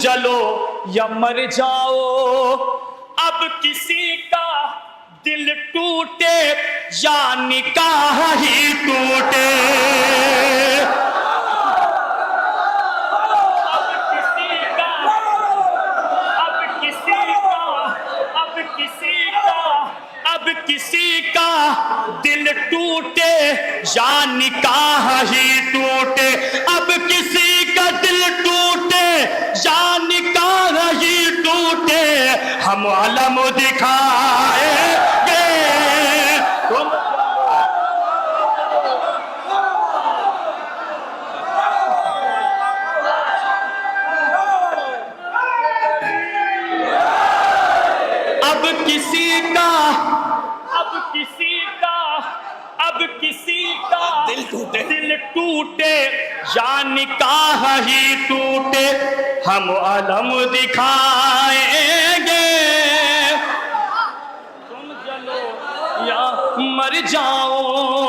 जलो या मर जाओ, अब किसी का दिल टूटे या निकाह ही टूटे। अब किसी का दिल टूटे या निकाह ही टूटे। अब किसी का दिल टूटे या निकाह ही टूटे, हम अलम दिखाएंगे। अब किसी का दिल टूटे या निकाह ही टूटे, हम अलम दिखाएंगे। तुम जलो या मर जाओ।